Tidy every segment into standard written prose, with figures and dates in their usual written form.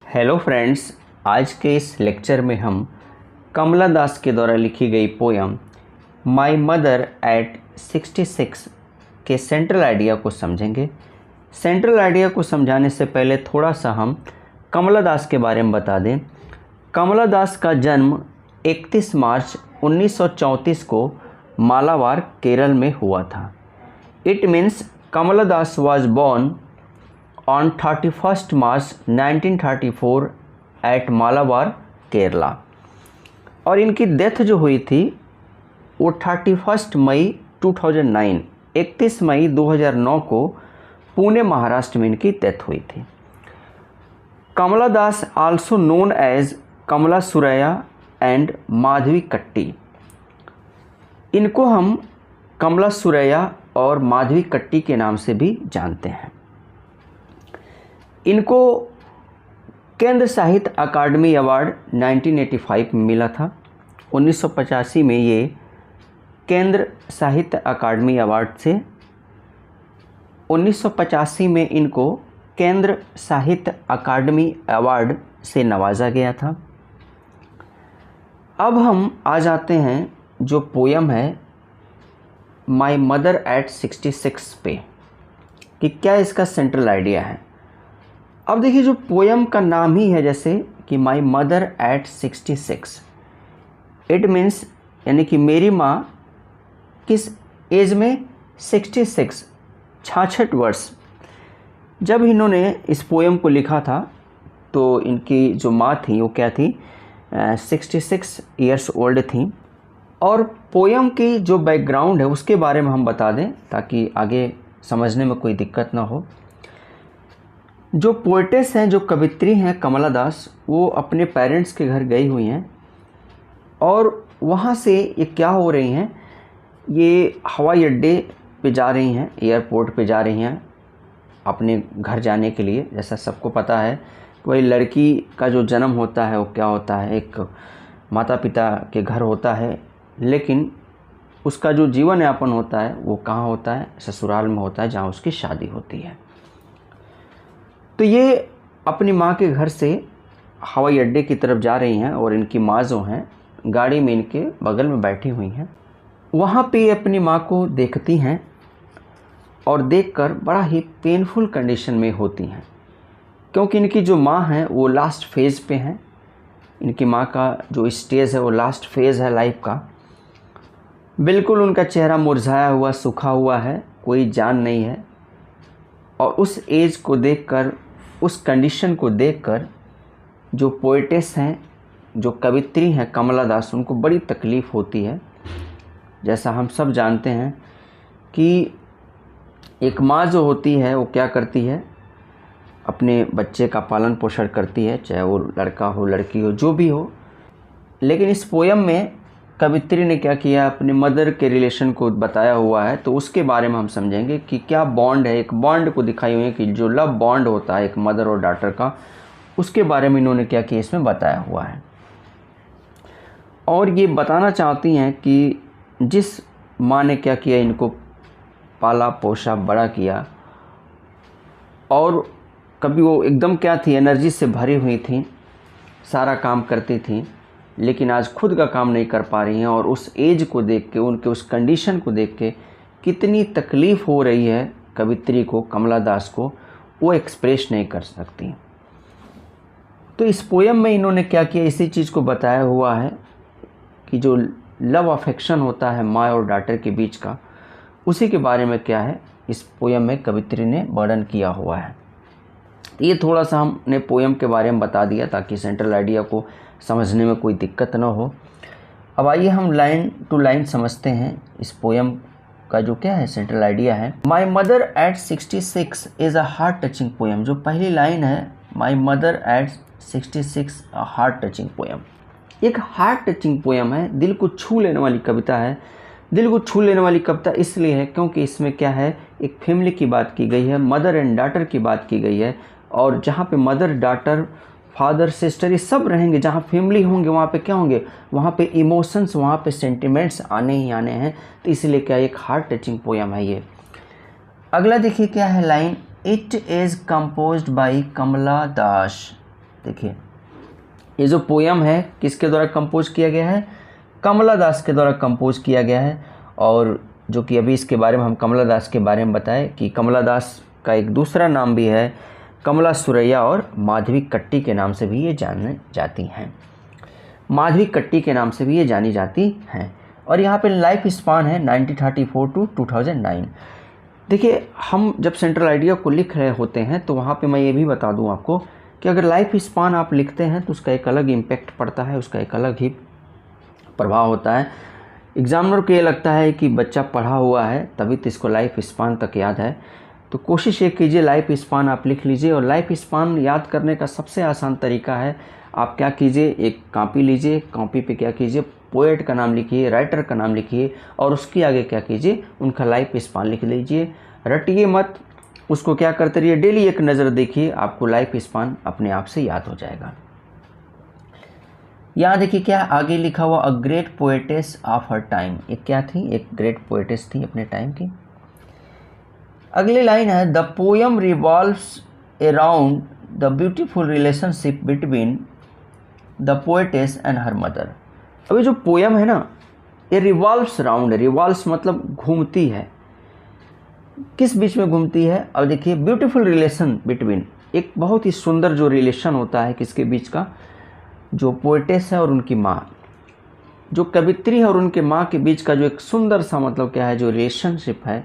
Hello friends, आज के इस लेक्चर में हम कमला दास के द्वारा लिखी गई पोयम माय मदर एट 66 के सेंट्रल आइडिया को समझेंगे। सेंट्रल आइडिया को समझाने से पहले थोड़ा सा हम कमला दास के बारे में बता दें। कमला दास का जन्म 31 मार्च 1934 को मालाबार, केरल में हुआ था। It means Kamala Das was born on 31st March 1934 at Malabar, Kerala. और इनकी डेथ जो हुई थी वो 31 मई 2009 31 मई 2009 को पुणे, महाराष्ट्र में इनकी डेथ हुई थी। Kamala Das also known as Kamala Suraiya and Madhavi Kutty. इनको हम कमला सुरैया और माधवी कट्टी के नाम से भी जानते हैं। इनको केंद्र साहित्य अकादमी अवार्ड 1985 में मिला था। 1985 में ये केंद्र साहित्य अकादमी अवार्ड से 1985 में इनको केंद्र साहित्य अकादमी अवार्ड से नवाजा गया था। अब हम आ जाते हैं जो पोयम है माय मदर एट 66 पे कि क्या इसका सेंट्रल आइडिया है। अब देखिए, जो पोयम का नाम ही है जैसे कि my mother eight 66, it means यानी कि मेरी माँ किस एज में 66 वर्ष। जब इन्होंने इस पोयम को लिखा था तो इनकी जो माँ थी वो क्या थी, 66 ईयर्स ओल्ड थी। और पोयम की जो बैकग्राउंड है उसके बारे में हम बता दें ताकि आगे समझने में कोई दिक्कत ना हो। जो पोएटेस हैं, जो कवित्री हैं कमला दास, वो अपने पेरेंट्स के घर गई हुई हैं और वहाँ से ये क्या हो रही हैं, ये हवाई अड्डे पे जा रही हैं, एयरपोर्ट पे जा रही हैं अपने घर जाने के लिए। जैसा सबको पता है वही लड़की का जो जन्म होता है वो क्या होता है, एक माता पिता के घर होता है, लेकिन उसका जो जीवन यापन होता है वो कहाँ होता है, ससुराल में होता है जहाँ उसकी शादी होती है। तो ये अपनी माँ के घर से हवाई अड्डे की तरफ जा रही हैं और इनकी माँ जो हैं गाड़ी में इनके बगल में बैठी हुई हैं। वहाँ पे अपनी माँ को देखती हैं और देखकर बड़ा ही पेनफुल कंडीशन में होती हैं, क्योंकि इनकी जो माँ हैं वो लास्ट फेज़ पे हैं। इनकी माँ का जो स्टेज है वो लास्ट फेज़ है लाइफ का। बिल्कुल उनका चेहरा मुरझाया हुआ, सूखा हुआ है, कोई जान नहीं है। और उस एज को देखकर, उस कंडीशन को देखकर जो पोएटेस हैं, जो कवित्री हैं कमला दास, उनको बड़ी तकलीफ़ होती है। जैसा हम सब जानते हैं कि एक माँ जो होती है वो क्या करती है, अपने बच्चे का पालन पोषण करती है, चाहे वो लड़का हो लड़की हो जो भी हो। लेकिन इस पोयम में कवित्री ने क्या किया, अपने मदर के रिलेशन को बताया हुआ है, तो उसके बारे में हम समझेंगे कि क्या बॉन्ड है। एक बॉन्ड को दिखाई हुई है कि जो लव बॉन्ड होता है एक मदर और डॉटर का, उसके बारे में इन्होंने क्या किया, इसमें बताया हुआ है। और ये बताना चाहती हैं कि जिस माँ ने क्या किया, इनको पाला पोसा बड़ा किया, और कभी वो एकदम क्या थी, एनर्जी से भरी हुई थी, सारा काम करती थी, लेकिन आज खुद का काम नहीं कर पा रही हैं। और उस एज को देख के, उनके उस कंडीशन को देख के कितनी तकलीफ़ हो रही है कवित्री को, कमला दास को, वो एक्सप्रेस नहीं कर सकती। तो इस पोयम में इन्होंने क्या किया, इसी चीज़ को बताया हुआ है कि जो लव अफेक्शन होता है माँ और डॉटर के बीच का, उसी के बारे में क्या है इस पोयम में कवित्री ने वर्णन किया हुआ है। ये थोड़ा सा हमने पोयम के बारे में बता दिया ताकि सेंट्रल आइडिया को समझने में कोई दिक्कत ना हो। अब आइए हम लाइन टू लाइन समझते हैं इस पोयम का जो क्या है सेंट्रल आइडिया है। My mother eight 66 is a heart touching poem. जो पहली लाइन है, my mother eight 66 a heart touching poem, एक हार्ट टचिंग पोयम है, दिल को छू लेने वाली कविता है। दिल को छू लेने वाली कविता इसलिए है क्योंकि इसमें क्या है, एक फैमिली की बात की गई है, मदर एंड डॉटर की बात की गई है। और जहाँ पे मदर डॉटर फादर सिस्टर ये सब रहेंगे, जहाँ फैमिली होंगे वहाँ पे क्या होंगे, वहाँ पे इमोशंस, वहाँ पे सेंटिमेंट्स आने ही आने हैं। तो इसलिए क्या एक हार्ट टचिंग पोयम है ये। अगला देखिए क्या है line, it is composed by Kamala Das. देखिए ये जो पोयम है किसके द्वारा कंपोज किया गया है, कमला दास के द्वारा कंपोज किया गया है। और जो कि अभी इसके बारे में हम कमला दास के बारे में बताएं कि कमला दास का एक दूसरा नाम भी है कमला सुरैया और माधवी कट्टी के नाम से भी ये जानी जाती हैं, माधवी कट्टी के नाम से भी ये जानी जाती हैं। और यहाँ पे लाइफ स्पान है 1934 टू 2009। देखिए हम जब सेंट्रल आइडिया को लिख रहे होते हैं तो वहाँ पे मैं ये भी बता दूँ आपको कि अगर लाइफ स्पान आप लिखते हैं तो उसका एक अलग इम्पैक्ट पड़ता है, उसका एक अलग ही प्रभाव होता है। एग्जामिनर को ये लगता है कि बच्चा पढ़ा हुआ है तभी तो इसको लाइफ स्पान तक याद है। तो कोशिश ये कीजिए लाइफ स्पान आप लिख लीजिए। और लाइफ स्पान याद करने का सबसे आसान तरीका है, आप क्या कीजिए, एक कॉपी लीजिए, कॉपी पे क्या कीजिए, पोएट का नाम लिखिए, राइटर का नाम लिखिए और उसके आगे क्या कीजिए, उनका लाइफ स्पान लिख लीजिए। रटिए मत, उसको क्या करते रहिए, डेली एक नज़र देखिए, आपको लाइफ स्पान अपने आप से याद हो जाएगा। यहाँ देखिए क्या आगे लिखा हुआ, a great poetess of her time. एक क्या थी, एक ग्रेट पोएटेस थी अपने टाइम की। अगली लाइन है, the poem revolves around the beautiful relationship between the poetess and her mother. अभी जो पोयम है ना ये रिवॉल्व्स राउंड है, रिवॉल्व्स मतलब घूमती है, किस बीच में घूमती है। अब देखिए ब्यूटीफुल रिलेशन बिटवीन, एक बहुत ही सुंदर जो रिलेशन होता है किसके बीच का, जो पोएटेस है और उनकी माँ, जो कवित्री है और उनके माँ के बीच का जो एक सुंदर सा मतलब क्या है, जो रिलेशनशिप है,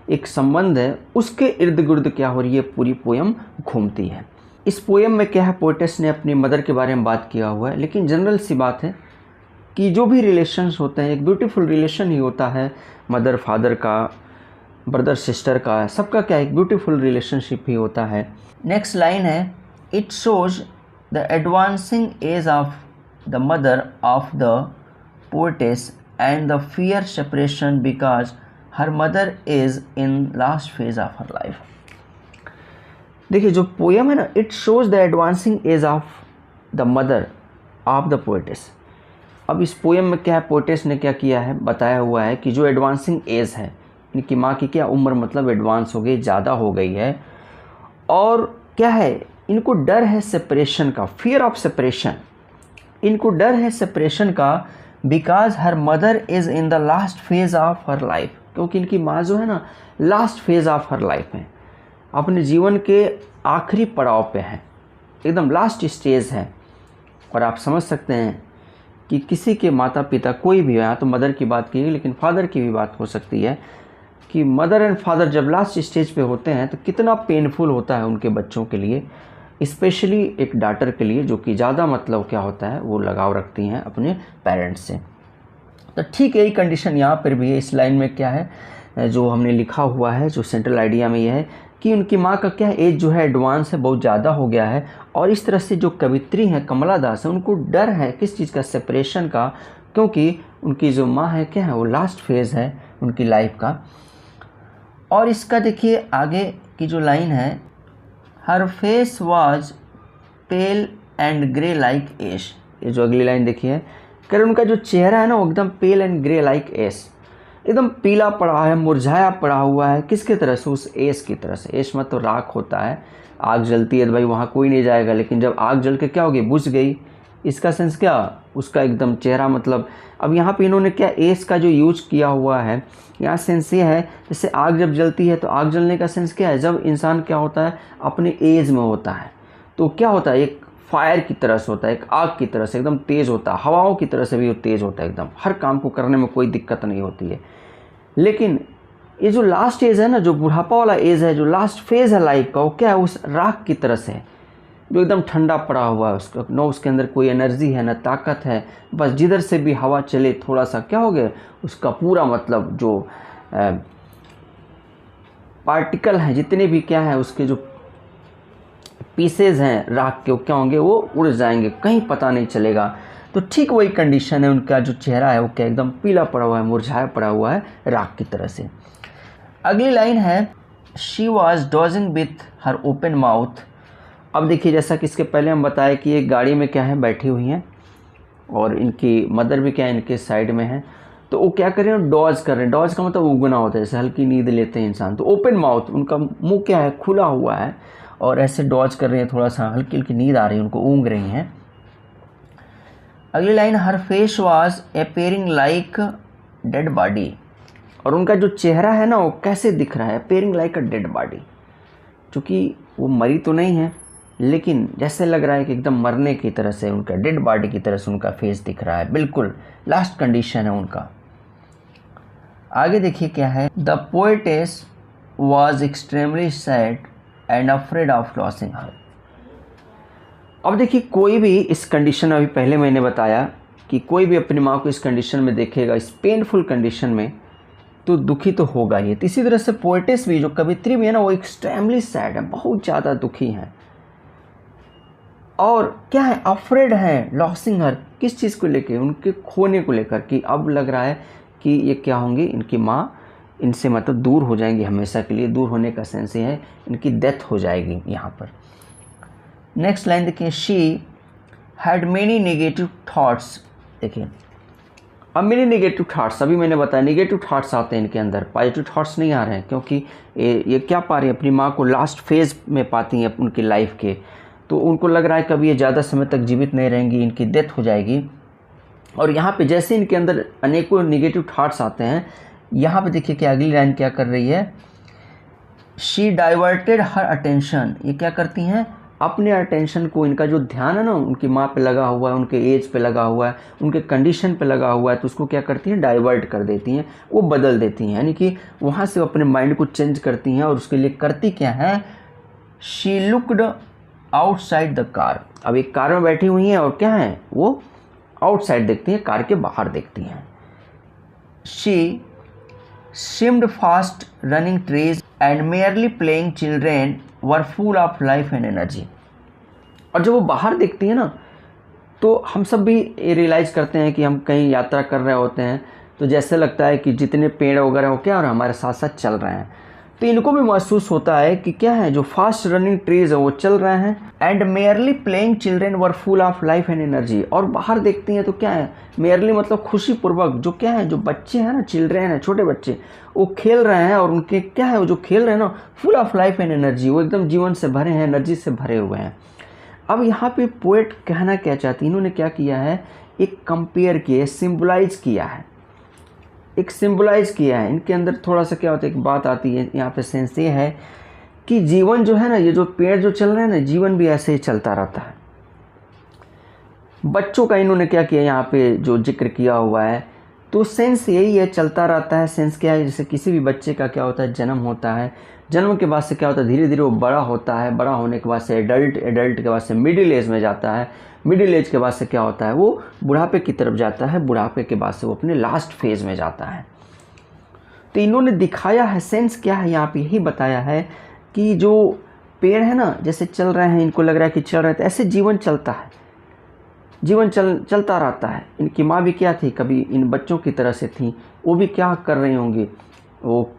एक संबंध है, उसके इर्द गिर्द क्या हो रही है, पूरी पोयम घूमती है। इस पोयम में क्या है, पोएटेस ने अपनी मदर के बारे में बात किया हुआ है, लेकिन जनरल सी बात है कि जो भी रिलेशंस होते हैं एक ब्यूटीफुल रिलेशन ही होता है, मदर फादर का, ब्रदर सिस्टर का, सबका क्या एक ब्यूटीफुल रिलेशनशिप ही होता है। नेक्स्ट लाइन है, it shows the advancing as of the mother of the poetess and the fear separation because her mother is in last phase of her life. देखिए जो poem है ना, it shows the advancing as of the mother of the poetess. अब इस poem में क्या है, poetess ने क्या किया है, बताया हुआ है कि जो एडवांसिंग एज है, इनकी माँ की क्या उम्र मतलब एडवांस हो गई, ज़्यादा हो गई है, और क्या है, इनको डर है सेपरेशन का, फियर ऑफ सेपरेशन, इनको डर है सेपरेशन का, because her mother is in the last phase of her life, क्योंकि इनकी माँ जो है ना last phase of her life है, अपने जीवन के आखिरी पड़ाव पे है, एकदम लास्ट स्टेज है। और आप समझ सकते हैं कि किसी के माता पिता कोई भी हो, यहाँ तो मदर की बात की लेकिन फादर की भी बात हो सकती है, कि मदर एंड फादर जब लास्ट स्टेज पे होते हैं तो कितना पेनफुल होता है उनके बच्चों के लिए, स्पेशली एक डॉटर के लिए जो कि ज़्यादा मतलब क्या होता है, वो लगाव रखती हैं अपने पेरेंट्स से। तो ठीक यही कंडीशन यहाँ पर भी है। इस लाइन में क्या है जो हमने लिखा हुआ है, जो सेंट्रल आइडिया में यह है कि उनकी माँ का क्या एज जो है एडवांस है, बहुत ज़्यादा हो गया है, और इस तरह से जो कवित्री हैं कमला दास है, उनको डर है किस चीज़ का, सेपरेशन का, क्योंकि उनकी जो माँ है क्या है, वो लास्ट फेज़ है उनकी लाइफ का। और इसका देखिए आगे की जो लाइन है, her face was pale and grey like ash. ये जो अगली लाइन देखिए, कर उनका जो चेहरा है ना वो एकदम पेल एंड ग्रे लाइक एश, एकदम पीला पड़ा है, मुरझाया पड़ा हुआ है, किसके तरह से, उस एश की तरह से। एश मतलब राख होता है, आग जलती है तो भाई वहाँ कोई नहीं जाएगा, लेकिन जब आग जल के क्या होगी, बुझ गई, इसका सेंस क्या, उसका एकदम चेहरा मतलब। अब यहाँ पे इन्होंने क्या एश का जो यूज किया हुआ है, यहाँ सेंस ये है जैसे आग जब जलती है तो आग जलने का सेंस क्या है, जब इंसान क्या होता है अपने एज में होता है तो क्या होता है, एक फायर की तरह से होता है, एक आग की तरह से एकदम तेज़ होता है, हवाओं की तरह से भी वो तेज़ होता है, एकदम हर काम को करने में कोई दिक्कत नहीं होती है। लेकिन ये जो लास्ट एज है ना, जो बुढ़ापा वाला एज है, जो लास्ट फेज़ है लाइफ का, वो क्या है, उस राख की तरह से है, जो एकदम ठंडा पड़ा हुआ है, उसका न उसके अंदर कोई एनर्जी है, न ताकत है, बस जिधर से भी हवा चले थोड़ा सा क्या हो गया, उसका पूरा मतलब जो पार्टिकल हैं जितने भी क्या है, उसके जो पीसेज हैं राख के, वो क्या होंगे, वो उड़ जाएंगे, कहीं पता नहीं चलेगा। तो ठीक वही कंडीशन है, उनका जो चेहरा है वो क्या एकदम पीला पड़ा हुआ है, मुरझाया पड़ा हुआ है राख की तरह से। अगली लाइन है, she was dodging with her open mouth. अब देखिए जैसा कि इसके पहले हम बताए कि एक गाड़ी में क्या है बैठी हुई हैं और इनकी मदर भी क्या है इनके साइड में है, तो वो क्या कर रहे हैं, डॉज कर रहे हैं। डॉज का मतलब उगना होता है, जैसे हल्की नींद लेते हैं इंसान, तो ओपन माउथ, उनका मुंह क्या है खुला हुआ है और ऐसे डॉज कर रही हैं, थोड़ा सा हल्की हल्की नींद आ रही है उनको, ऊँग रही हैं। अगली line, her face was appearing like dead body, और उनका जो चेहरा है ना वो कैसे दिख रहा है, appearing like a dead body, क्योंकि वो मरी तो नहीं है लेकिन जैसे लग रहा है कि एकदम मरने की तरह से, उनका डेड बॉडी की तरह से उनका फेस दिख रहा है, बिल्कुल लास्ट कंडीशन है उनका। आगे देखिए क्या है, the poetess was extremely sad and afraid of losing her. अब देखिए कोई भी इस कंडीशन में, अभी पहले मैंने बताया कि कोई भी अपनी माँ को इस कंडीशन में देखेगा, इस पेनफुल कंडीशन में, तो दुखी तो होगा ही। इसी तरह से पोएटेस भी, जो कवित्री भी है ना, वो एक्सट्रीमली सैड है, बहुत ज़्यादा दुखी हैं। और क्या है, अफ्रेड है लॉसिंग हर, किस चीज़ को लेके, उनके खोने को लेकर, कि अब लग रहा है कि ये क्या होंगी, इनकी माँ इनसे मतलब दूर हो जाएंगी हमेशा के लिए। दूर होने का सेंस ये है, इनकी डेथ हो जाएगी यहाँ पर। नेक्स्ट लाइन देखिए, she had many negative thoughts. देखिए अब मेरे नेगेटिव थाट्स, अभी मैंने बताया नेगेटिव थाट्स आते हैं इनके अंदर, पॉजिटिव थाट्स नहीं आ रहे हैं, क्योंकि ये क्या पा रही है, अपनी माँ को लास्ट फेज में पाती हैं उनकी लाइफ के, तो उनको लग रहा है कभी ये ज़्यादा समय तक जीवित नहीं रहेंगी, इनकी डेथ हो जाएगी। और यहाँ पे जैसे इनके अंदर अनेकों नेगेटिव थाट्स आते हैं, यहाँ पे देखिए कि अगली लाइन क्या कर रही है, शी डाइवर्टेड हर अटेंशन। ये क्या करती हैं, अपने अटेंशन को, इनका जो ध्यान है ना उनकी माँ पे लगा हुआ है, उनके एज पे लगा हुआ है, उनके कंडीशन पे लगा हुआ है, तो उसको क्या करती हैं, डाइवर्ट कर देती हैं, वो बदल देती हैं, यानी कि वहाँ से अपने माइंड को चेंज करती हैं। और उसके लिए करती क्या है, she looked outside the car. अब एक कार में बैठी हुई हैं और क्या है, वो आउटसाइड देखती हैं, कार के बाहर देखती हैं। She seemed fast running trees and merely playing children were full of life and energy। और जब वो बाहर देखती है ना, तो हम सब भी रियलाइज़ करते हैं कि हम कहीं यात्रा कर रहे होते हैं, तो जैसे लगता है कि जितने पेड़ वगैरह हो क्या और हमारे साथ साथ चल रहे हैं, तो इनको भी महसूस होता है कि क्या है, जो फास्ट रनिंग ट्रीज है वो चल रहे हैं। And merely playing children were full of life and energy. और बाहर देखती हैं तो क्या है, मेयरली मतलब खुशी पूर्वक, जो क्या है, जो बच्चे हैं ना, चिल्ड्रेन है, छोटे बच्चे, वो खेल रहे हैं, और उनके क्या है, वो जो खेल रहे हैं ना, full of life and energy, वो एकदम जीवन से भरे हैं, एनर्जी से भरे हुए हैं। अब यहाँ पे पोएट कहना क्या चाहती है, इन्होंने क्या किया है, एक कंपेयर किया, सिम्बलाइज किया है, एक सिंबलाइज किया है। इनके अंदर थोड़ा सा क्या होता है, एक बात आती है यहाँ पे, सेंस ये है कि जीवन जो है ना, ये जो पेड़ जो चल रहे हैं ना, जीवन भी ऐसे ही चलता रहता है। बच्चों का इन्होंने क्या किया यहाँ पे जो जिक्र किया हुआ है, तो सेंस यही है, चलता रहता है। सेंस क्या है, जैसे किसी भी बच्चे का क्या होता है, जन्म होता है, जन्म के बाद से क्या होता है, धीरे धीरे वो बड़ा होता है, बड़ा होने के बाद से एडल्ट, एडल्ट के बाद से मिडिल एज में जाता है, मिडिल एज के बाद से क्या होता है, वो बुढ़ापे की तरफ जाता है, बुढ़ापे के बाद से वो अपने लास्ट फेज में जाता है। तो इन्होंने दिखाया है, सेंस क्या है यहाँ पे, यही बताया है कि जो पेड़ है ना, जैसे चल रहे हैं, इनको लग रहा है कि चल रहे थे, ऐसे जीवन चलता है, जीवन चलता रहता है। इनकी माँ भी क्या थी, कभी इन बच्चों की तरह से थी, वो भी क्या कर रही होंगी, वो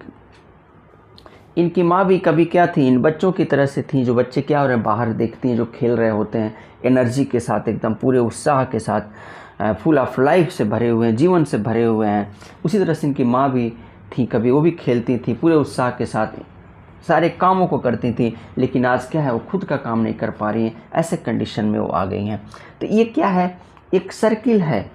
इनकी माँ भी कभी क्या थी, इन बच्चों की तरह से थी, जो बच्चे क्या हो रहे हैं, बाहर देखती हैं, जो खेल रहे होते हैं, एनर्जी के साथ, एकदम पूरे उत्साह के साथ, फुल ऑफ लाइफ से भरे हुए हैं, जीवन से भरे हुए हैं। उसी तरह से इनकी माँ भी थी, कभी वो भी खेलती थी, पूरे उत्साह के साथ सारे कामों को करती थी, लेकिन आज क्या है, वो खुद का काम नहीं कर पा रही हैं, ऐसे कंडीशन में वो आ गई हैं। तो ये क्या है, एक सर्किल है,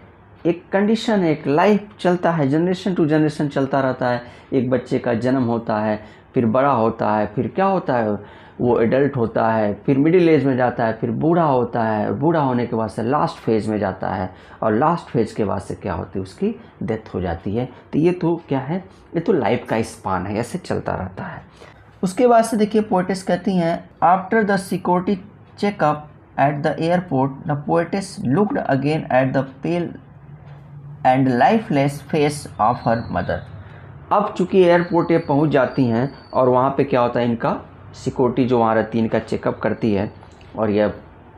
एक कंडीशन है, एक लाइफ चलता है, जनरेशन टू जनरेशन चलता रहता है। एक बच्चे का जन्म होता है, फिर बड़ा होता है, फिर क्या होता है, वो एडल्ट होता है, फिर मिडिल एज में जाता है, फिर बूढ़ा होता है, और बूढ़ा होने के बाद से लास्ट फेज में जाता है, और लास्ट फेज के बाद से क्या होती है, उसकी डेथ हो जाती है। तो ये तो क्या है, ये तो लाइफ का स्पान है, ऐसे चलता रहता है। उसके बाद से देखिए पोएटेस कहती हैं, after the security checkup at the airport the poetess looked again at the pale and lifeless face of her mother. अब चूँकि एयरपोर्ट ये पहुंच जाती हैं, और वहाँ पे क्या होता है, इनका सिक्योरिटी जो वहाँ रहती है, इनका चेकअप करती है, और ये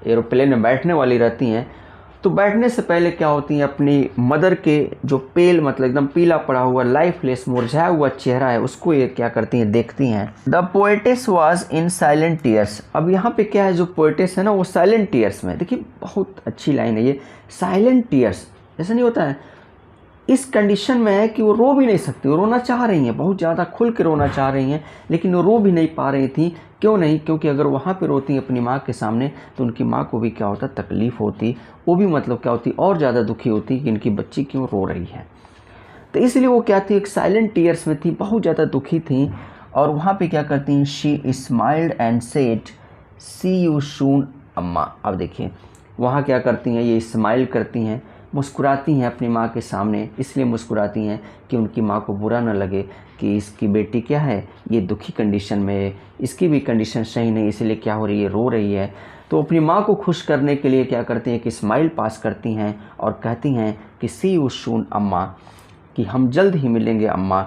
एरोप्लेन में बैठने वाली रहती हैं, तो बैठने से पहले क्या होती हैं, अपनी मदर के जो पेल मतलब एकदम पीला पड़ा हुआ, लाइफलेस, मुरझाया हुआ चेहरा है, उसको ये क्या करती हैं, देखती हैं। The poetess was in silent tears. अब यहाँ पे क्या है, जो पोएटेस है ना, वो साइलेंट टीयर्स में, देखिए बहुत अच्छी लाइन है ये, साइलेंट टीयर्स। ऐसा नहीं होता है इस कंडीशन में है कि वो रो भी नहीं सकती, वो रोना चाह रही हैं, बहुत ज़्यादा खुल के रोना चाह रही हैं, लेकिन वो रो भी नहीं पा रही थी। क्यों नहीं? क्योंकि अगर वहाँ पे रोती अपनी माँ के सामने तो उनकी माँ को भी क्या होता, तकलीफ़ होती, वो भी मतलब क्या होती, और ज़्यादा दुखी होती कि इनकी बच्ची क्यों रो रही है। तो इसलिए वो क्या थी, एक साइलेंट टीयर्स में थी, बहुत ज़्यादा दुखी थी। और वहाँ पे क्या करती हैं, she smiled and said see you soon amma. अब देखिए वहाँ क्या करती हैं, ये स्माइल करती हैं, मुस्कुराती हैं अपनी माँ के सामने। इसलिए मुस्कुराती हैं कि उनकी माँ को बुरा न लगे कि इसकी बेटी क्या है, ये दुखी कंडीशन में है, इसकी भी कंडीशन सही नहीं, इसलिए क्या हो रही है, रो रही है। तो अपनी माँ को खुश करने के लिए क्या करती हैं कि स्माइल पास करती हैं और कहती हैं कि सी यू सून अम्मा, कि हम जल्द ही मिलेंगे अम्मा।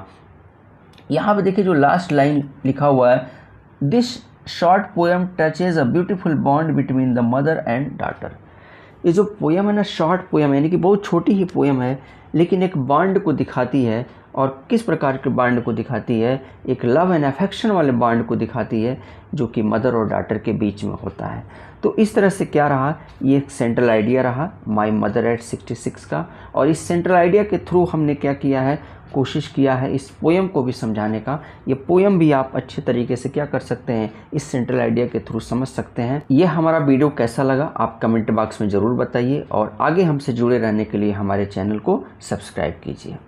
यहाँ पे देखिए जो लास्ट लाइन लिखा हुआ है, this short poem touches a beautiful bond between the mother and daughter. ये जो पोएम है ना, शॉर्ट पोएम है, यानी कि बहुत छोटी ही पोएम है, लेकिन एक बॉन्ड को दिखाती है। और किस प्रकार के बॉन्ड को दिखाती है, एक लव एंड अफेक्शन वाले बॉन्ड को दिखाती है जो कि मदर और डॉटर के बीच में होता है। तो इस तरह से क्या रहा, ये एक सेंट्रल आइडिया रहा माई मदर एट 66 का। और इस सेंट्रल आइडिया के थ्रू हमने क्या किया है, कोशिश किया है इस पोएम को भी समझाने का। ये पोएम भी आप अच्छे तरीके से क्या कर सकते हैं, इस सेंट्रल आइडिया के थ्रू समझ सकते हैं। ये हमारा वीडियो कैसा लगा आप कमेंट बॉक्स में ज़रूर बताइए, और आगे हमसे जुड़े रहने के लिए हमारे चैनल को सब्सक्राइब कीजिए।